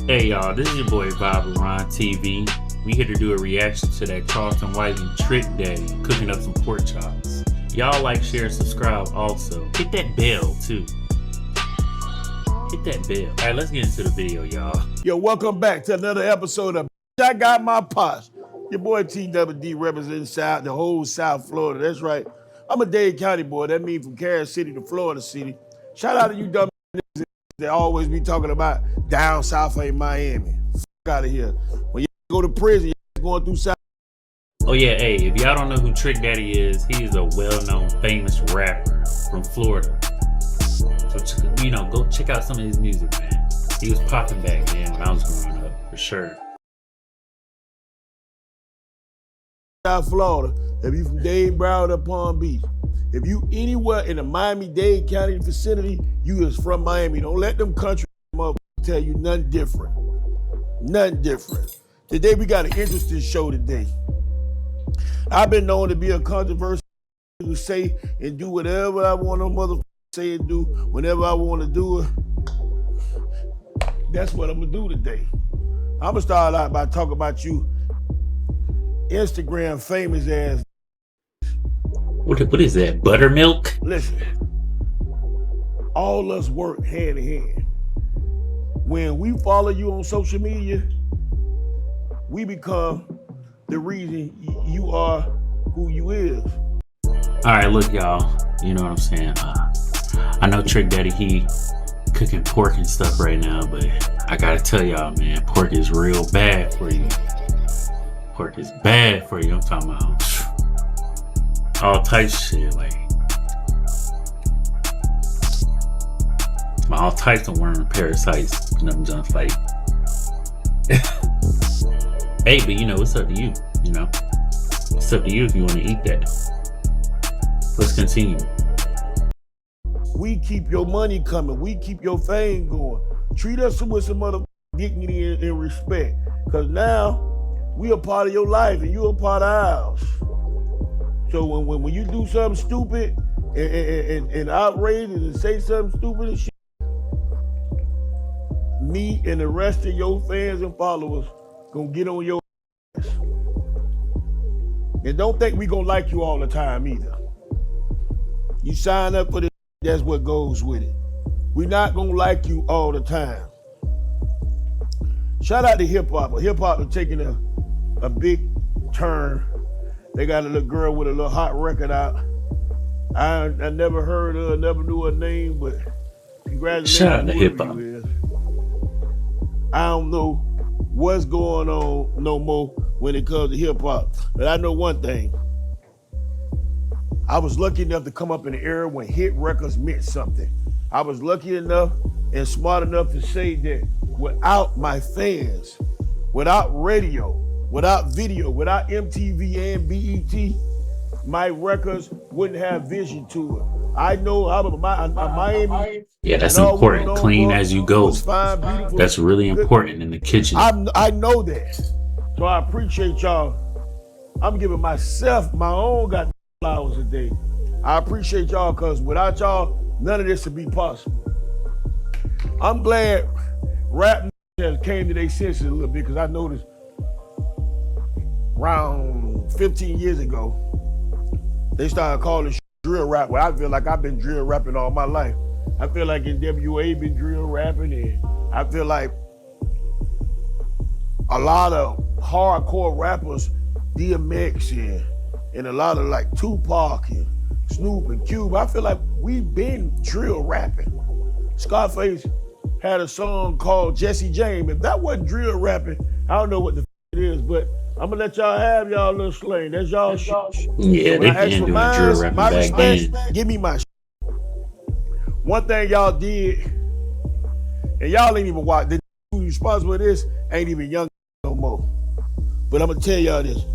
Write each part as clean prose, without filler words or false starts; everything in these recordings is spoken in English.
Hey y'all, this is your boy VibeWithRonT.V. We here to do a reaction to that Charleston Whiting Trick Daddy cooking up some pork chops. Y'all like, share, subscribe also. Hit that bell too. Hit that bell. Alright, let's get into the video, y'all. Yo, welcome back to another episode of I Got My Pots. Your boy TWD representing the whole South Florida. That's right. I'm a Dade County boy. That means from Kansas City to Florida City. Shout out to you dumb niggas that always be talking about down south ain't Miami. Fuck out of here. When you go to prison, you're going through South. Oh yeah, hey, if y'all don't know who Trick Daddy is, he's a well-known, famous rapper from Florida. So, go check out some of his music, man. He was popping back then when I was growing up, for sure. South Florida, if you from Dade, Broward, or Palm Beach, if you anywhere in the Miami-Dade County vicinity, you is from Miami. Don't let them country motherfuckers tell you nothing different. Nothing different. Today we got an interesting show today. I've been known to be a controversial to say and do whatever I want to motherfucker say and do whenever I want to do it. That's what I'm gonna do today. I'm gonna start out by talking about you Instagram famous ass. What is that? Buttermilk? Listen, all us work hand in hand. When we follow you on social media, we become the reason you are who you is. All right, look, y'all. You know what I'm saying? I know Trick Daddy, he cooking pork and stuff right now, but I gotta tell y'all, man, pork is real bad for you. Pork is bad for you. I'm talking about all types of shit, like all types of worm parasites and them junk, like. Hey, but it's up to you. It's up to you if you want to eat that. Let's continue. We keep your money coming. We keep your fame going. Treat us with some other dignity and respect, because now we a part of your life and you a part of ours. So when you do something stupid and outrageous and say something stupid and shit, me and the rest of your fans and followers gonna get on your ass. And don't think we gonna like you all the time either. You sign up for this, that's what goes with it. We not gonna like you all the time. Shout out to hip hop. Hip hop is taking a big turn. They got a little girl with a little hot record out. I never heard her, never knew her name, but congratulations. Shout out to hip hop. I don't know what's going on no more when it comes to hip hop, but I know one thing. I was lucky enough to come up in the era when hit records meant something. I was lucky enough and smart enough to say that without my fans, without radio, without video, without MTV and BET, my records wouldn't have vision to it. I know I'm Miami. Yeah, that's important. Clean as you go. Fine, beautiful, that's really important in the kitchen. I know that. So I appreciate y'all. I'm giving myself my own goddamn flowers a day. I appreciate y'all, because without y'all, none of this would be possible. I'm glad rap has came to their senses a little bit, because I noticed around 15 years ago, they started calling drill rap. Well, I feel like I've been drill rapping all my life. I feel like NWA been drill rapping, and I feel like a lot of hardcore rappers, DMX and a lot of like Tupac and Snoop and Cube, I feel like we've been drill rapping. Scarface had a song called Jesse James. If that wasn't drill rapping, I don't know what the it is, but I'm gonna let y'all have y'all little slang. That's y'all shit. Yeah, they been doing drill rapping back then. Give me my shit. One thing y'all did, and y'all ain't even watch, the who's responsible for this ain't even young no more. But I'm gonna tell y'all this.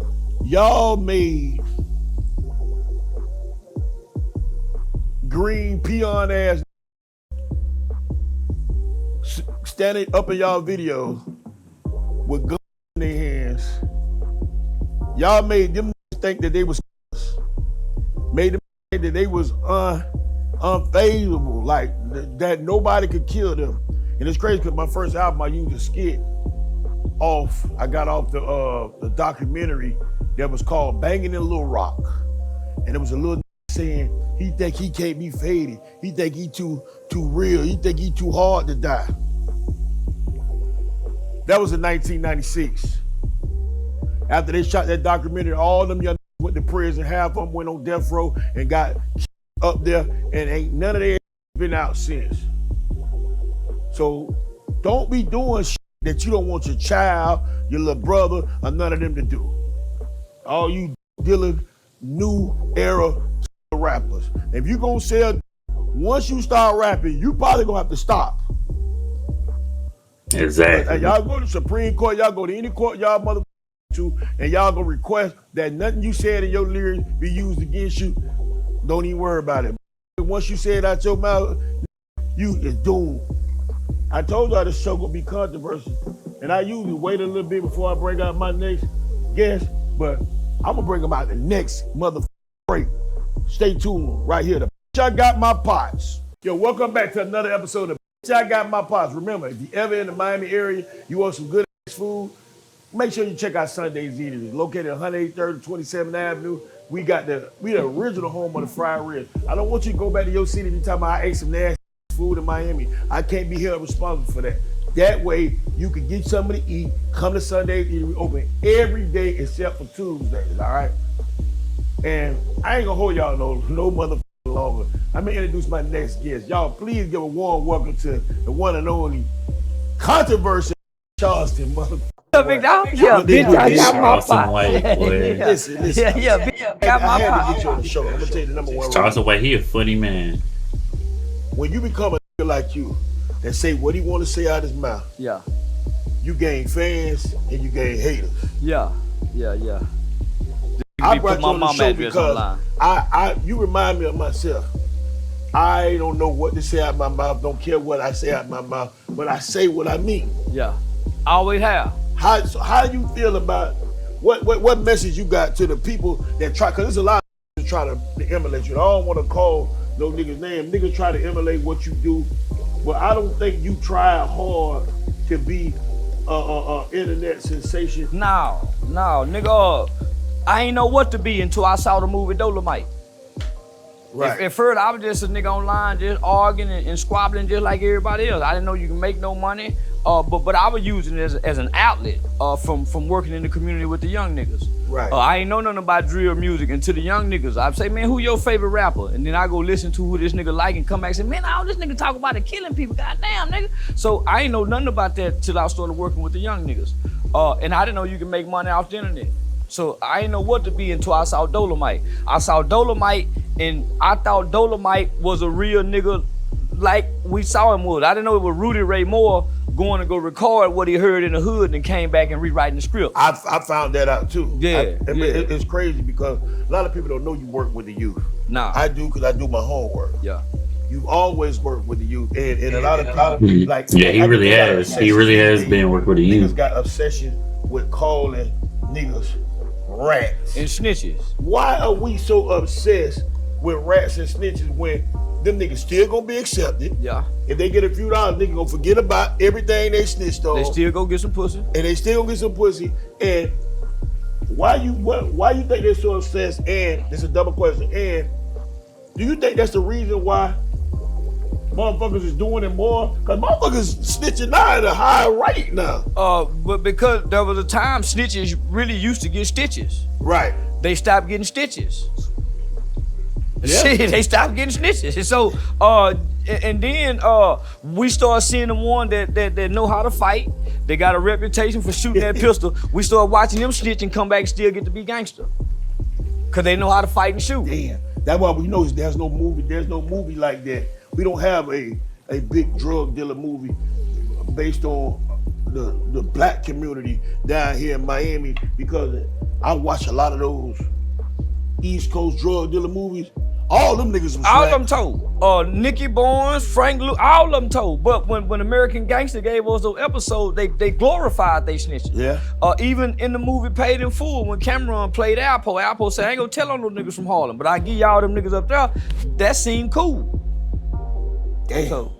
Y'all made green peon ass standing up in y'all videos with guns in their hands. Y'all made them think that they was, made them think that they was unfazable, like that nobody could kill them. And it's crazy because my first album, I used a skit I got off the documentary that was called Banging in Little Rock. And it was a little saying, he think he can't be faded. He think he too real. He think he too hard to die. That was in 1996. After they shot that documentary, all them young went to prison, half of them went on death row and got up there, and ain't none of them been out since. So don't be doing shit that you don't want your child, your little brother, or none of them to do. All you dealing new era rappers. If you gonna sell, once you start rapping, you probably gonna have to stop. Exactly. Y'all go to Supreme Court, y'all go to any court y'all mother to, and y'all gonna request that nothing you said in your lyrics be used against you. Don't even worry about it. Once you say it out your mouth, you is doomed. I told y'all this show gonna be controversial, and I usually wait a little bit before I bring out my next guest, but I'm gonna bring them out the next motherfucking break. Stay tuned right here. The I Got My Pots. Yo, welcome back to another episode of I Got My Pots. Remember, if you ever in the Miami area, you want some good ass food, make sure you check out Sunday's Eatery. It's located at 183rd 27th Avenue. We the original home of the fried ribs. I don't want you to go back to your city and be talking about I ate some nasty food in Miami. I can't be held responsible for that. That way, you can get something to eat. Come to Sunday's Eatery. Open every day except for Tuesdays, all right? And I ain't gonna hold y'all no motherfucking longer. I'm gonna introduce my next guest. Y'all, please give a warm welcome to the one and only controversial Charleston motherfucker. Big dog? Yeah, bitch, I got my pot. Listen. Yeah, bitch, got my I had to pot. get you on the show. I'm gonna tell you the number one. Charleston White, he a funny man. When you become a nigga like you that say what he want to say out his mouth, Yeah, you gain fans and you gain haters. yeah. I brought you on the show because you remind me of myself. I don't know what to say out my mouth, don't care what I say out my mouth, but I say what I mean. Yeah, always have. How do you feel about what message you got to the people that try, because there's a lot of people try to emulate you. I don't want to call no niggas name. Niggas try to emulate what you do, but I don't think you try hard to be a internet sensation. No, nigga, I ain't know what to be until I saw the movie Dolomite. Right. At first, I was just a nigga online, just arguing and squabbling just like everybody else. I didn't know you can make no money, but I was using it as an outlet from working in the community with the young niggas. Right. I ain't know nothing about drill music, and to the young niggas, I'd say, man, who your favorite rapper? And then I go listen to who this nigga like and come back and say, man, all this nigga talk about it killing people, goddamn, nigga. So I ain't know nothing about that till I started working with the young niggas. And I didn't know you can make money off the internet. So I didn't know what to be until I saw Dolomite. I saw Dolomite, and I thought Dolomite was a real nigga like we saw him was. I didn't know it was Rudy Ray Moore going to go record what he heard in the hood and came back and rewriting the script. I found that out too. Yeah, it's crazy because a lot of people don't know you work with the youth. Nah. I do, because I do my homework. Yeah. You've always worked with the youth, and a lot of people like. Yeah, he really has. He really has been working with the youth. Niggas got obsession with calling niggas rats And snitches. Why are we so obsessed with rats and snitches when them niggas still gonna be accepted? Yeah. If they get a few dollars, niggas gonna forget about everything they snitched on. They still go get some pussy. And they still gonna get some pussy. And why you think they're so obsessed? And this is a double question. And do you think that's the reason why motherfuckers is doing it more? Cause motherfuckers snitching now at a high rate now. But because there was a time snitches really used to get stitches. Right. They stopped getting stitches. Yeah. Shit, they stopped getting snitches. And so, and then we start seeing the one that know how to fight. They got a reputation for shooting that pistol. We start watching them snitch and come back and still get to be gangster. Cause they know how to fight and shoot. Damn. That's why we know there's no movie like that. We don't have a big drug dealer movie based on the black community down here in Miami, because I watch a lot of those East Coast drug dealer movies. All them niggas was All of them told. Nicky Barnes, Frank Luke, all of them told. But when American Gangster gave us those episodes, they glorified they snitches. Yeah. Even in the movie Paid in Full, when Cameron played Alpo said, I ain't gonna tell on those niggas from Harlem, but I give y'all them niggas up there. That seemed cool. Damn. So,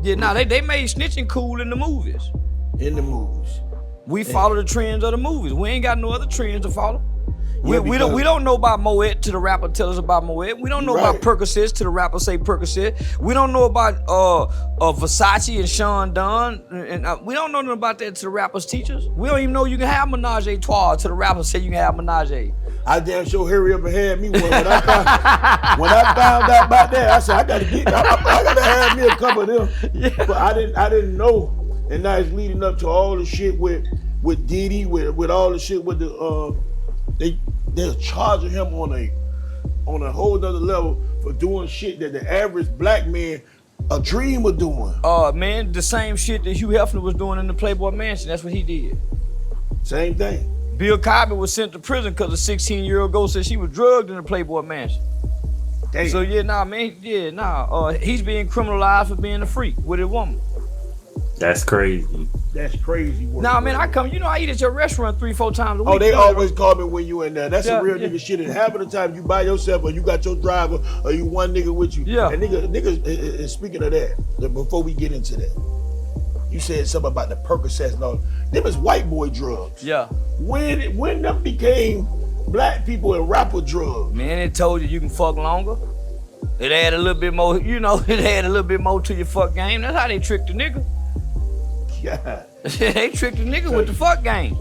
Yeah, nah, they made snitching cool in the movies. In the movies. We follow the trends of the movies. We ain't got no other trends to follow. Yeah, we don't know about Moet till the rapper tell us about Moet. We don't know about Percocets till the rapper say Percocet. We don't know about Versace and Sean Dunn. And we don't know nothing about that till the rappers teach us. We don't even know you can have menage a trois till the rappers say you can have menage. I damn sure hurry up and had me one. When I found out about that, I said I gotta have me a couple of them. Yeah. But I didn't know. And now it's leading up to all the shit with Diddy, with all the shit with the they're charging him on a whole other level for doing shit that the average black man a dream of doing. Man, the same shit that Hugh Hefner was doing in the Playboy Mansion. That's what he did. Same thing. Bill Cosby was sent to prison because a 16-year-old girl said she was drugged in the Playboy Mansion. Damn. So he's being criminalized for being a freak with a woman. That's crazy. That's crazy work. Nah, man, I eat at your restaurant 3-4 times a week. Oh, they always call me when you in there. That's a real nigga shit. And half of the time you by yourself or you got your driver or you one nigga with you. Yeah. And niggas, speaking of that, before we get into that, you said something about the Percocets and all. Them is white boy drugs. Yeah. When them became black people and rapper drugs. Man, it told you can fuck longer. It add a little bit more, it add a little bit more to your fuck game. That's how they tricked the nigga. Yeah. They tricked the nigga with the fuck game.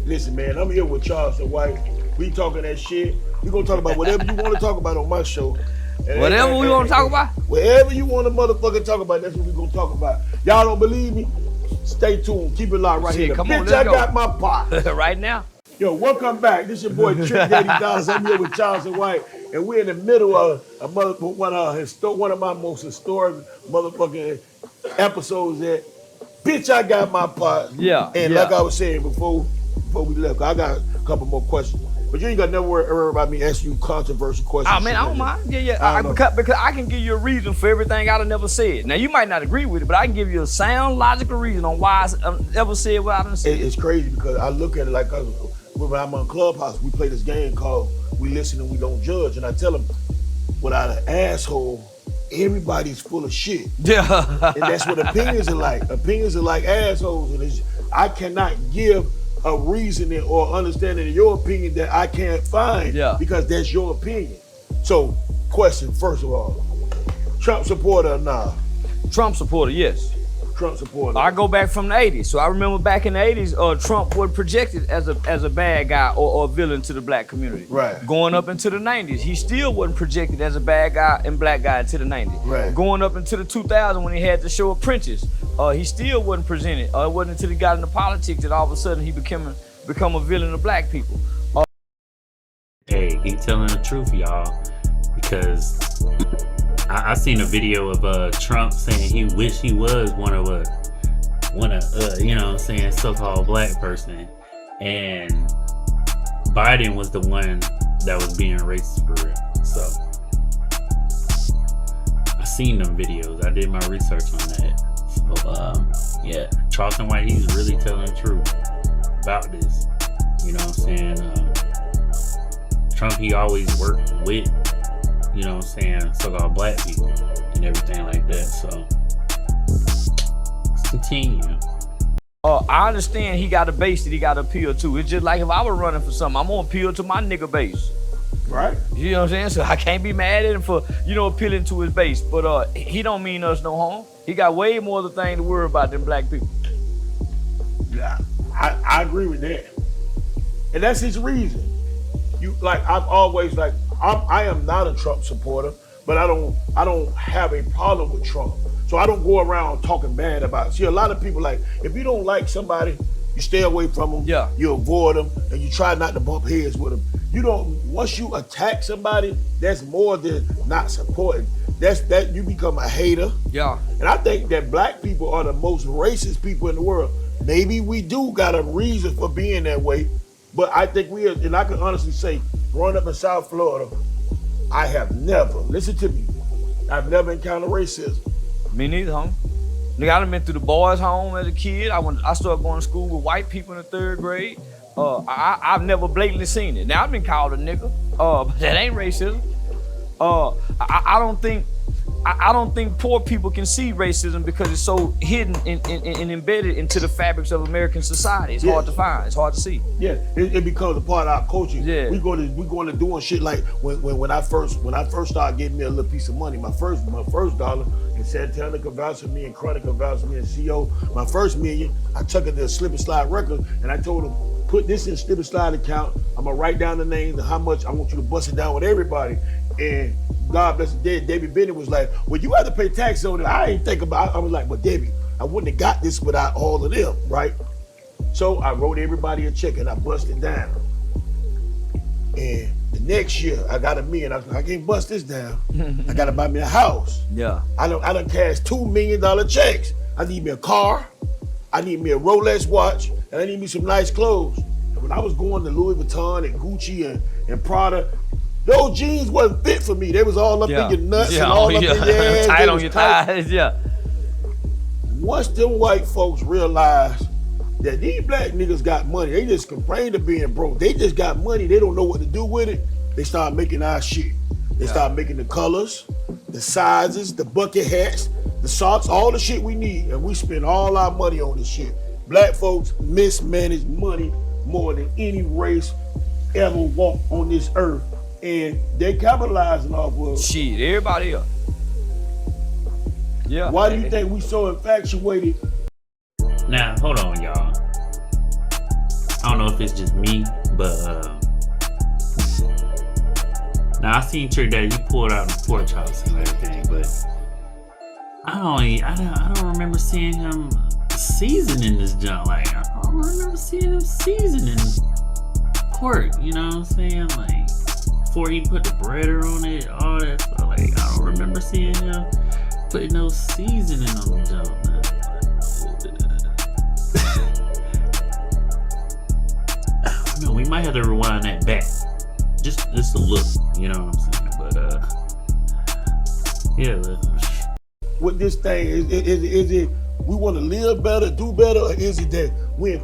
Listen, man, I'm here with Charleston White. We talking that shit. We gonna talk about whatever you want to talk about on my show. Whatever we want to talk about? Whatever you want to motherfucking talk about, that's what we gonna talk about. Y'all don't believe me? Stay tuned. Keep it locked right here. Come on, Bitch, I got my pot. Right now. Yo, welcome back. This your boy Trick Daddy Dollars. I'm here with Charleston White, and we're in the middle of one of my most historic motherfucking episodes that. Bitch, I got my pot. Yeah. And like I was saying before we left, I got a couple more questions. But you ain't got to never worry about me asking you controversial questions. Oh, man, I don't mind. Yeah. Because I can give you a reason for everything I'd have never said. Now, you might not agree with it, but I can give you a sound, logical reason on why I ever said what I done said. It's crazy because I look at it like when I'm on Clubhouse, we play this game called We Listen and We Don't Judge. And I tell them, without an asshole, everybody's full of shit. Yeah. And that's what opinions are like. Opinions are like assholes. And I cannot give a reasoning or understanding of your opinion that I can't find because that's your opinion. So, question, first of all, Trump supporter or nah? Trump supporter, yes. Trump supporter. I go back from the 80s. So I remember back in the 80s, Trump was projected as a bad guy or a villain to the black community. Right. Going up into the 90s, he still wasn't projected as a bad guy and black guy into the 90s. Right. Going up into the 2000s when he had the show Apprentice, he still wasn't presented. It wasn't until he got into politics that all of a sudden he become a villain of black people. Hey, he telling the truth, y'all, because I seen a video of Trump saying he wished he was one of so-called black person, and Biden was the one that was being racist for real. So I seen them videos. I did my research on that. So Charleston White, he's really telling the truth about this. You know what I'm saying? Trump, he always worked with, so-called black people and everything like that. So let's continue. I understand he got a base that he got to appeal to. It's just like if I were running for something, I'm gonna appeal to my nigga base. Right. You know what I'm saying? So I can't be mad at him for, appealing to his base. But he don't mean us no harm. He got way more other things to worry about than black people. Yeah, I agree with that. And that's his reason. I've always I am not a Trump supporter, but I don't have a problem with Trump. So I don't go around talking bad about it. See, a lot of people if you don't like somebody, you stay away from them. Yeah. You avoid them, and you try not to bump heads with them. Once you attack somebody, that's more than not supporting. That you become a hater. Yeah. And I think that black people are the most racist people in the world. Maybe we do got a reason for being that way, but I think and I can honestly say, growing up in South Florida, I have never, listen to me, I've never encountered racism. Me neither, homie. Nigga, I done been through the boys' home as a kid. I started going to school with white people in the 3rd grade. I've never blatantly seen it. Now, I've been called a nigga, but that ain't racism. I don't think I don't think poor people can see racism because it's so hidden and embedded into the fabrics of American society. It's hard to find. It's hard to see. Yeah, it becomes a part of our culture. Yeah. We going to doing shit like when I first started getting me a little piece of money, my first dollar, and Santana could vouch for me and Chronic could vouch for me and CO, my first million, I took it to Slip and Slide Records and I told them, put this in Slip and Slide account. I'm gonna write down the names and how much I want you to bust it down with everybody. And God bless the dead, Debbie Bennett was like, well, you have to pay tax on it. I ain't think about it. I was like, but Debbie, I wouldn't have got this without all of them, right? So I wrote everybody a check and I busted it down. And the next year, I got $1 million. I was like, I can't bust this down. I gotta buy me a house. Yeah. I done cashed $2 million checks. I need me a car, I need me a Rolex watch, and I need me some nice clothes. And when I was going to Louis Vuitton and Gucci and Prada, those jeans wasn't fit for me. They was all up in your nuts and all up in your ass. Tight on your thighs, yeah. Once them white folks realized that these black niggas got money, they just complain of being broke. They just got money, they don't know what to do with it. They start making our shit. They start making the colors, the sizes, the bucket hats, the socks, all the shit we need, and we spend all our money on this shit. Black folks mismanage money more than any race ever walked on this earth. And they capitalizing off of shit, everybody else. Yeah. Why do you think we so infatuated? Now, hold on, y'all. I don't know if it's just me, but now I seen Trick Daddy, he pulled out the porch house and everything, but I don't remember seeing him seasoning this junk. Like, I don't remember seeing him seasoning pork, you know what I'm saying? Like, before he put the breader on it, all that stuff. Like, I don't remember seeing him putting no seasoning on the junk. I don't know, we might have to rewind that back. Just a look, you know what I'm saying? But yeah. With this thing, is it we want to live better, do better, or is it that we're in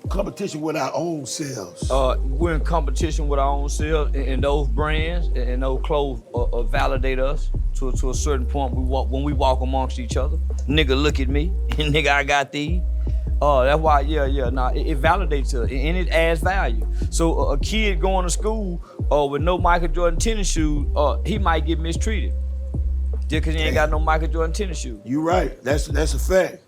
competition with our own selves? We're in competition with our own selves, and those brands and those clothes validate us to a certain point. When we walk amongst each other. Nigga, look at me, nigga, I got these. That's why, it validates us and it adds value. So a kid going to school with no Michael Jordan tennis shoes, he might get mistreated. Just because he ain't got no Michael Jordan tennis shoes. You right, that's a fact.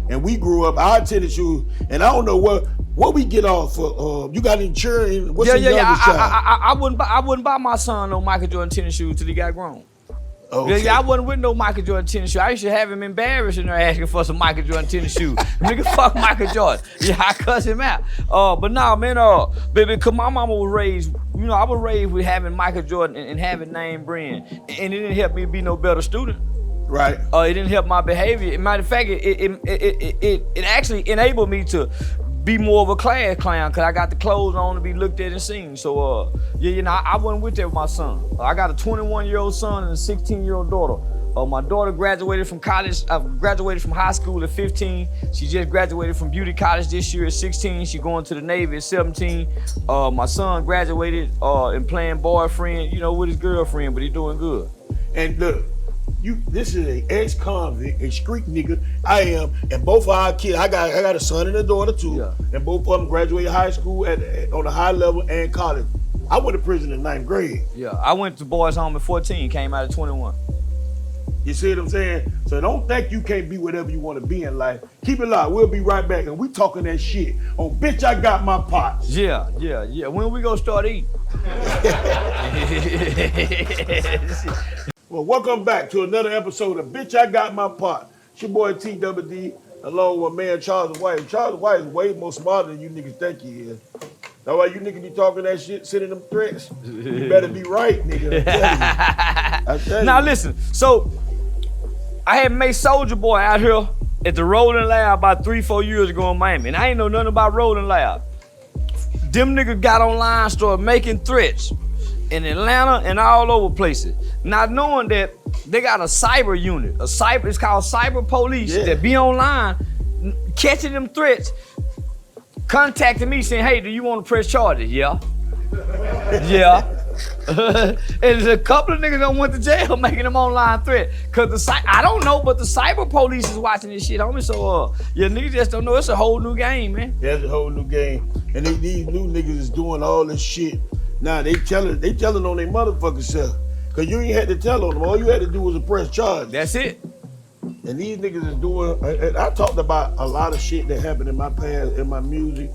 And we grew up, our tennis shoes, and I don't know what we get off for. You got insurance? What's your youngest child? I wouldn't buy my son no Michael Jordan tennis shoes till he got grown. Okay. Yeah, I wasn't with no Michael Jordan tennis shoes. I used to have him embarrassed in there asking for some Michael Jordan tennis shoes. Nigga, fuck Michael Jordan. Yeah, I cuss him out. But nah, man, baby, cause my mama was raised, I was raised with having Michael Jordan and having name brand. And it didn't help me be no better student. Right. It didn't help my behavior. Matter of fact, it actually enabled me to be more of a class clown because I got the clothes on to be looked at and seen. So, I wasn't with that with my son. I got a 21-year-old son and a 16-year-old daughter. My daughter graduated from college, graduated from high school at 15. She just graduated from beauty college this year at 16. She going to the Navy at 17. My son graduated and playing boyfriend, with his girlfriend, but he doing good. And look, this is an ex-convict, a street nigga. I am, and both of our kids, I got a son and a daughter too, and both of them graduated high school on a high level and college. I went to prison in 9th grade. Yeah, I went to boys' home at 14, came out at 21. You see what I'm saying? So don't think you can't be whatever you want to be in life. Keep it locked. We'll be right back, and we talking that shit on Bitch I Got My Pots. Yeah. When we gonna start eating? Well, welcome back to another episode of Bitch I Got My Pot. It's your boy T-Double-D, along with man Charles White. Charles White is way more smarter than you niggas think he is. That's why you niggas be talking that shit, sending them threats. You better be right, nigga. I tell you. Now listen, so I had made Soulja Boy out here at the Rolling Loud about 3-4 years ago in Miami, and I ain't know nothing about Rolling Loud. Them niggas got online, started making threats in Atlanta and all over places. Not knowing that they got a cyber unit, it's called cyber police that be online, catching them threats, contacting me saying, hey, do you want to press charges? Yeah. And there's a couple of niggas that went to jail making them online threat. Cause I don't know, but the cyber police is watching this shit, homie. So yeah, niggas just don't know. It's a whole new game, man. That's a whole new game. And these new niggas is doing all this shit. Now they telling on their motherfucking self. Cause you ain't had to tell on them. All you had to do was press charge. That's it. And these niggas is doing, and I talked about a lot of shit that happened in my past, in my music.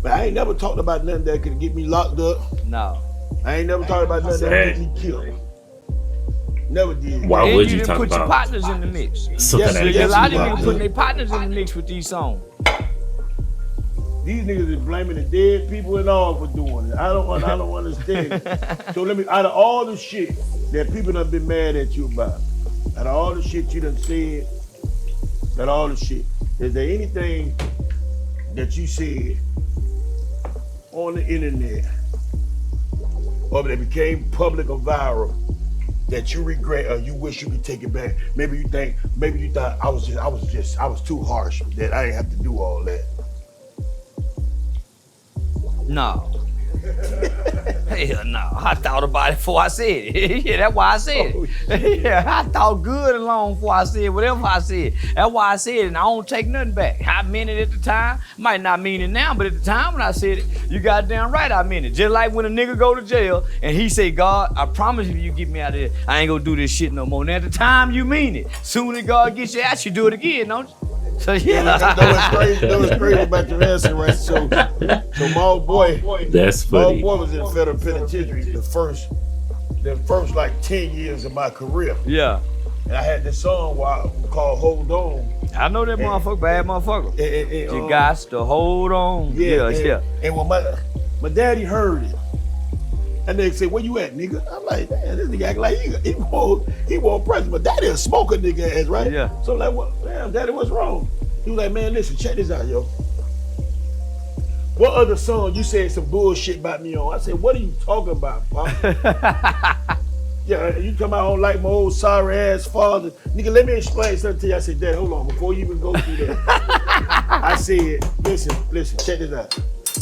But I ain't never talked about nothing that could get me locked up. No. I ain't never talked about nothing that could get me killed. Never did. Why And would you didn't talk put your about partners in the mix. something that A yes, lot of you niggas are. putting their partners in the mix with these songs. These niggas is blaming the dead people and all for doing it. I don't understand it. So out of all the shit that people done been mad at you about, out of all the shit you done said, out of all the shit, is there anything that you said on the internet or that became public or viral that you regret or you wish you could take it back? Maybe you thought I was too harsh, that I didn't have to do all that. No. Hell no. I thought about it before I said it. Yeah, that's why I said it. Yeah, I thought good and long before I said whatever I said. That's why I said it, and I don't take nothing back. I meant it at the time. Might not mean it now, but at the time when I said it, you goddamn right I meant it. Just like when a nigga go to jail and he say, God, I promise you get me out of here, I ain't gonna do this shit no more. And at the time you mean it. Soon as God gets you out, you do it again, don't you? So yeah. That was crazy about your answer, right? So my old boy, That's my old funny. boy was in federal penitentiary the first like 10 years of my career. Yeah. And I had this song called Hold On. I know that motherfucker, bad motherfucker. You got to hold on. Yeah. And when my daddy heard it, and they said, where you at, nigga? I'm like, man, this nigga act like he won't present. But daddy a smoker nigga ass, right? Yeah. So I'm like, what? Damn, daddy, what's wrong? He was like, man, listen, check this out, yo. What other song you said some bullshit about me on? I said, what are you talking about, Pop? Yeah, you talking about I don't like my old sorry ass father. Nigga, let me explain something to you. I said, Dad, hold on, before you even go through that. I said, listen, check this out.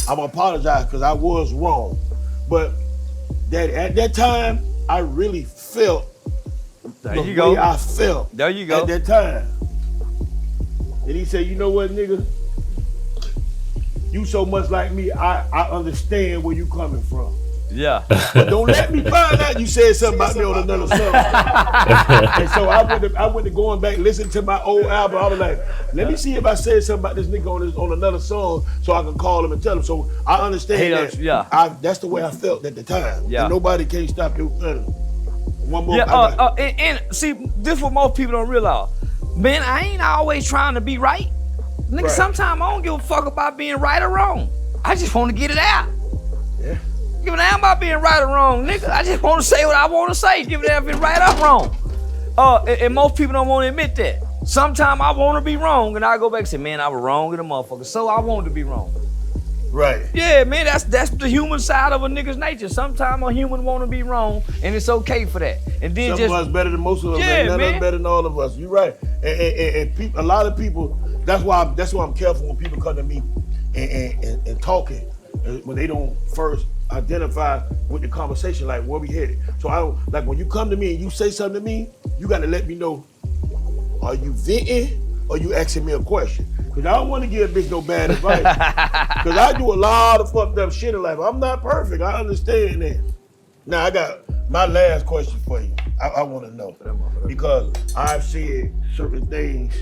I'm gonna apologize because I was wrong. But Daddy, at that time, I really felt There the you go. way I felt There you go. at that time. And he said, you know what, nigga? You so much like me, I understand where you coming from. Yeah. But don't let me find out you said something about me on another song. And so I went to going back, listening to my old album. I was like, let me see if I said something about this nigga on another song so I can call him and tell him. So I understand that. Yeah. That's the way I felt at the time. Yeah. And nobody can stop you. One more. Yeah. And see, this what most people don't realize. Man, I ain't always trying to be right. Nigga, Right. sometimes I don't give a fuck about being right or wrong. I just want to get it out. Yeah. Give a damn about being right or wrong, nigga. I just want to say what I want to say. Give a damn if it's right or wrong. And most people don't want to admit that. Sometimes I want to be wrong, and I go back and say, man, I was wrong in a motherfucker. So I wanted to be wrong. Right. Yeah, man, that's the human side of a nigga's nature. Sometimes a human want to be wrong, and it's okay for that. And then Some of us better than most of us. Yeah, None of man. us better than all of us. You're right. And a lot of people. That's why I'm careful when people come to me and talking when they don't first identify with the conversation, like where we headed. So I don't like when you come to me and you say something to me, you got to let me know. Are you venting or you asking me a question? Because I don't want to give a bitch no bad advice. Because I do a lot of fucked up shit in life. I'm not perfect. I understand that. Now I got my last question for you. I want to know because I've said certain things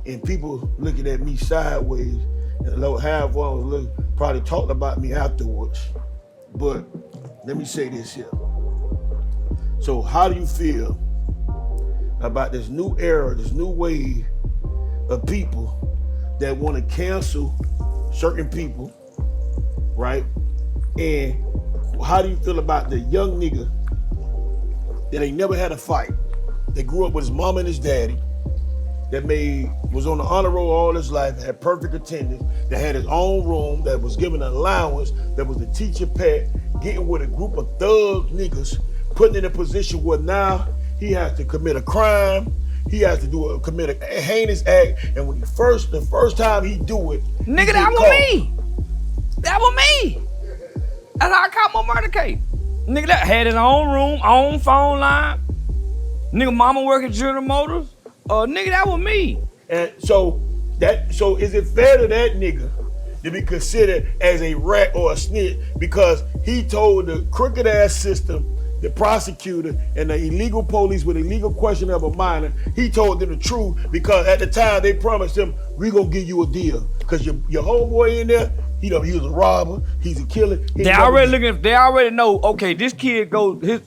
and people looking at me sideways and half one was probably talking about me afterwards. But let me say this here. So how do you feel about this new era, this new wave of people that want to cancel certain people, right? And how do you feel about the young nigga that ain't never had a fight, that grew up with his mom and his daddy, that was on the honor roll all his life, had perfect attendance, that had his own room, that was given an allowance, that was the teacher pet, getting with a group of thug niggas, putting in a position where now he has to commit a crime, he has to commit a heinous act, and when the first time he do it, nigga, that was me. That was me. That's how I caught my murder case. Nigga that had his own room, own phone line. Nigga mama working General Motors. Nigga, that was me. And so is it fair to that nigga to be considered as a rat or a snitch because he told the crooked ass system, the prosecutor, and the illegal police with illegal question of a minor, he told them the truth because at the time they promised him, we gonna give you a deal. Cause your homeboy in there, he was a robber, he's a killer. They already know, okay, this kid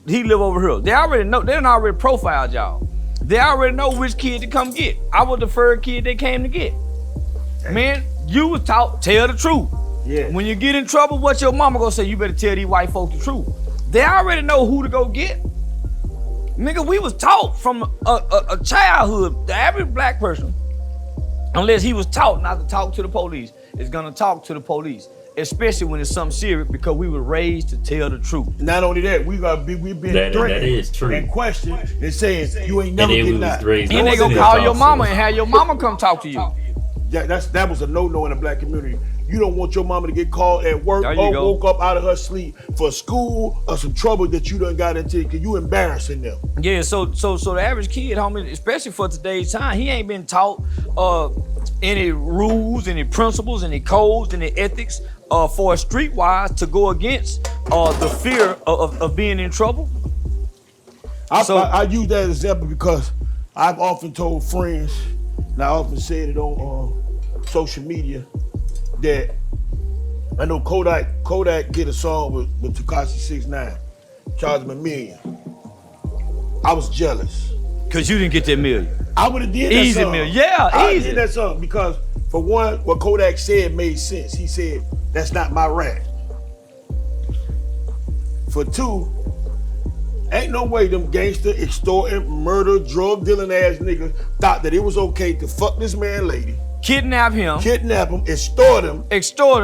he live over here. They already know, they done already profiled y'all. They already know which kid to come get. I was the first kid they came to get. Man, you was taught, tell the truth. Yeah. When you get in trouble, what your mama gonna say? You better tell these white folks the truth. They already know who to go get. Nigga, we was taught from a childhood, the average black person, unless he was taught not to talk to the police, is gonna talk to the police, especially when it's something serious because we were raised to tell the truth. Not only that, we've been threatened that is true. and questioned and saying you ain't never getting out. And they gonna call your mama and have your mama come talk to you. Yeah, that was a no-no in the black community. You don't want your mama to get called at work or woke up out of her sleep for school or some trouble that you done got into because you embarrassing them. Yeah, so the average kid, homie, especially for today's time, he ain't been taught any rules, any principles, any codes, any ethics for streetwise to go against the fear of being in trouble. I use that example because I've often told friends, and I often said it on social media, that I know Kodak did a song with Tekashi 6ix9ine, charged him $1 million. I was jealous. Cause you didn't get that million. I would have did that easy song. Million. Yeah, I easy. did that song because for one, what Kodak said made sense. He said, that's not my rap. For two, ain't no way them gangster, extorting, murder, drug dealing ass niggas thought that it was okay to fuck this man lady. Kidnap him, extort him,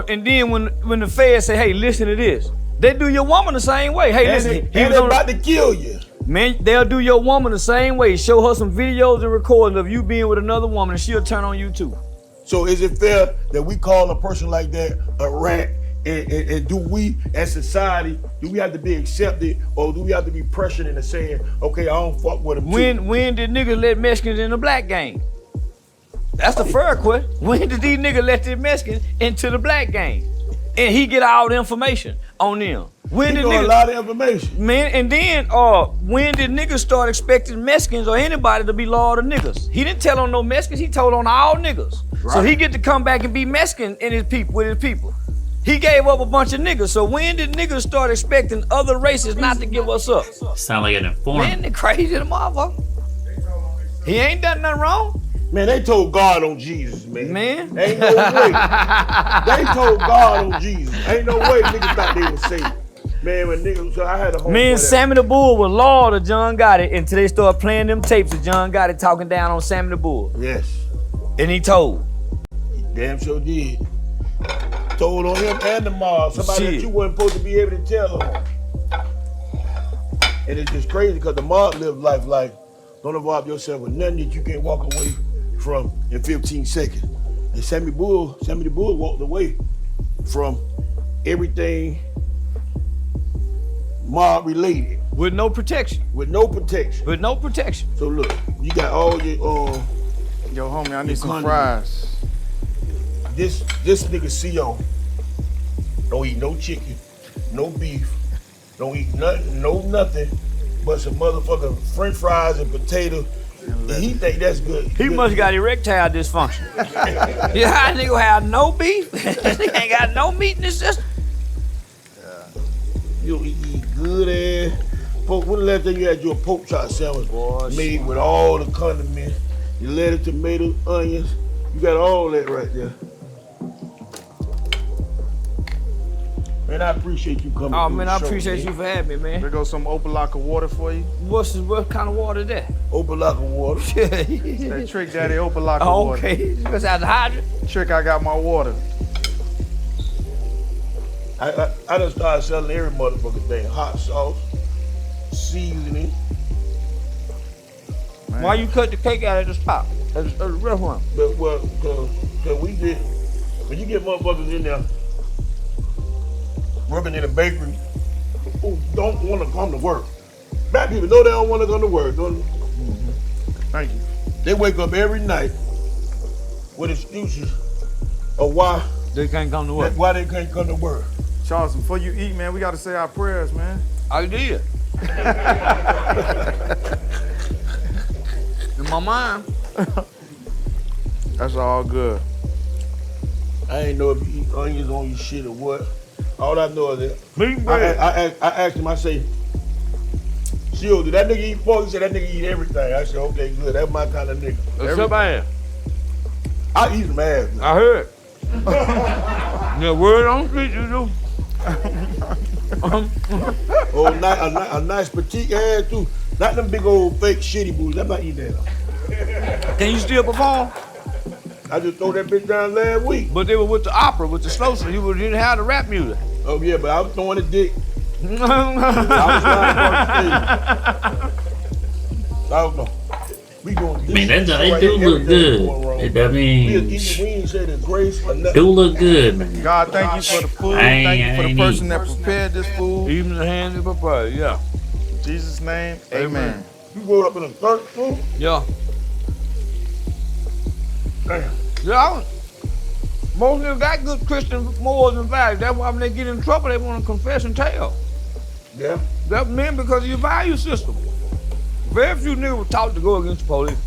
and then when the feds say, hey, listen to this, they do your woman the same way. Hey, listen, they about to kill you. Man, they'll do your woman the same way. Show her some videos and recordings of you being with another woman and she'll turn on you too. So is it fair that we call a person like that a rat? And do we, as society, do we have to be accepted or do we have to be pressured into saying, okay, I don't fuck with him too? When did niggas let Mexicans in the black gang? That's the first question. When did these niggas let the Mexicans into the black gang? And he get all the information on them. When did niggas, a lot of information. Man, and then when did niggas start expecting Mexicans or anybody to be loyal to niggas? He didn't tell on no Mexicans, he told on all niggas. Right. So he get to come back and be Mexican in his people with his people. He gave up a bunch of niggas. So when did niggas start expecting other races not to give us up? Sound like an informant. Man, they crazy the motherfucker. He ain't done nothing wrong. Man, they told God on Jesus, man. Man. Ain't no way. They told God on Jesus. Ain't no way niggas thought they were saved. Man, when niggas, so I had a whole. Me and Sammy the Bull was loyal to John Gotti until they started playing them tapes of John Gotti talking down on Sammy the Bull. Yes. And he told. He damn sure did. Told on him and the mob, somebody that you weren't supposed to be able to tell on. And it's just crazy because the mob live life like, don't involve yourself with nothing that you can't walk away from in 15 seconds. And Sammy the Bull walked away from everything mob related. With no protection. With no protection. With no protection. So look, you got all your yo homie, I need some fries. This nigga CO don't eat no chicken, no beef, don't eat nothing, nothing but some motherfucking French fries and potatoes. And he think that's good. He must got erectile dysfunction. Yeah, nigga have no beef. He ain't got no meat in his system. Yeah. You eat good ass pork. When the last time you had your pork chop sandwich made with all the condiments, your lettuce, tomatoes, onions, you got all that right there. Man, I appreciate you coming. Oh man, I appreciate you for having me, man. There goes some Opalaka water for you. What kind of water is that? Opalaka water. That Trick Daddy Opalaka water. Okay, that's out the hydrant. Trick, I got my water. I done started selling every motherfucking thing. Hot sauce, seasoning. Man. Why you cut the cake out of the top? That's a real one. But well, cause we did. When you get motherfuckers in there working in a bakery people don't want to come to work. Black people know they don't want to come to work. Thank you. They wake up every night with excuses of why They can't come to work. why they can't come to work. Charleston, before you eat, man, we got to say our prayers, man. I did. In my mind. That's all good. I ain't know if you eat onions on your shit or what. All I know is that Meat bread. I asked him, I say, Shio, did that nigga eat pork? He said that nigga eat everything. I said, okay, good. That's my kind of nigga. Except ass. I eat some ass now. I heard. Yeah, word on the street, you do. Oh, a nice petite ass too. Not them big old fake shitty booties. I'm not eating that. Can you still perform? I just throw that bitch down last week. But they were with the opera, with the slow song. You didn't have the rap music. Oh yeah, but I was throwing a dick. I don't know. We going Man, it do look good. I mean, we ain't say the grace or nothing. do look good, man. God, thank you for the food. Thank you for the person that prepared this food. Even the hands of prepared, yeah. In Jesus' name, amen. You rolled up in a third food? Yeah. Damn. Yeah. Most of them got good Christian morals and values. That's why when they get in trouble, they want to confess and tell. Yeah. That's men because of your value system. Very few niggas were taught to go against the police.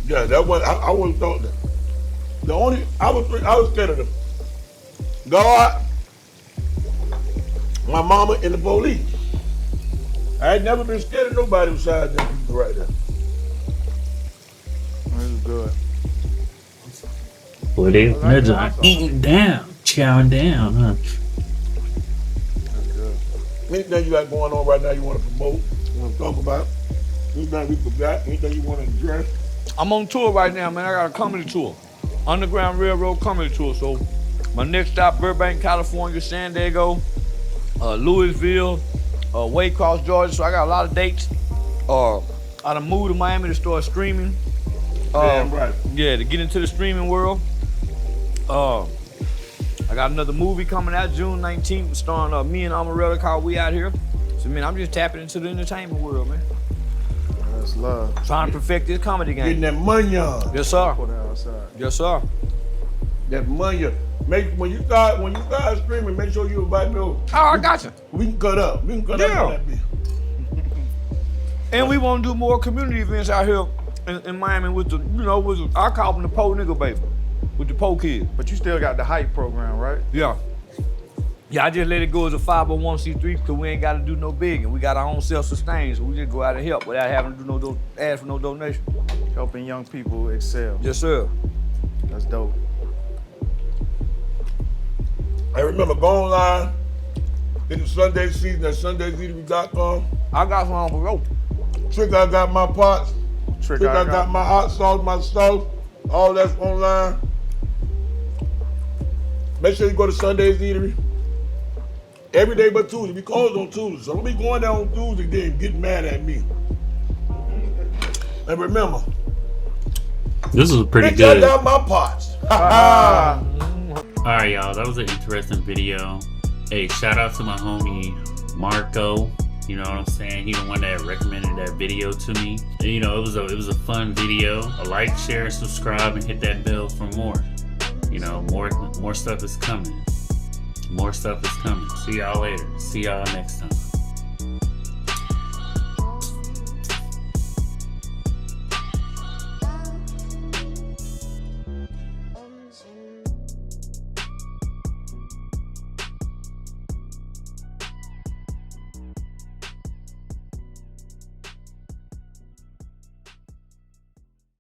Yeah, that was I wouldn't thought that. The only I was scared of them. God, my mama, and the police. I ain't never been scared of nobody besides them people right there. This is good. Boy, they're just eating down, chowing down, huh? That's good. Anything you got going on right now you want to promote, you want to talk about? Anything we forgot? Anything you want to address? I'm on tour right now, man. I got a comedy tour. Underground Railroad comedy tour. So my next stop, Burbank, California, San Diego, Louisville, Waycross, Georgia. So I got a lot of dates. I done moved to Miami to start streaming. Damn right. Yeah, to get into the streaming world. I got another movie coming out June 19th starring me and Amarella called We Out Here. So, man, I'm just tapping into the entertainment world, man. That's love. Trying to perfect this comedy Getting game. that money on. Yes, sir. Put it outside. Yes, sir. That money. When you start streaming, make sure you invite me over. Oh, I got you. We can cut up. We can cut up on that bitch. And we want to do more community events out here in Miami with the, I call them the po nigga baby, with the po kids. But you still got the hype program, right? Yeah. Yeah, I just let it go as a 501c3 because we ain't got to do no big and we got our own self-sustain, so we just go out and help without having to do ask for no donation. Helping young people excel. Yes, sir. That's dope. I remember go online, get the Sunday season at SundayZeatery.com. I got some on for rope. Trick, I got my pots. Trick, I got my hot sauce, my sauce. All that's online. Make sure you go to Sunday's Eatery. Every day but Tuesday. We close on Tuesday. So don't be going down on Tuesday then getting mad at me. And remember, This is pretty bitch, I good. got my pots. Alright, y'all, that was an interesting video. Hey, shout out to my homie Marco. You know what I'm saying? He the one that recommended that video to me. And, it was a fun video. A like, share, and subscribe, and hit that bell for more. More stuff is coming. More stuff is coming. See y'all later. See y'all next time.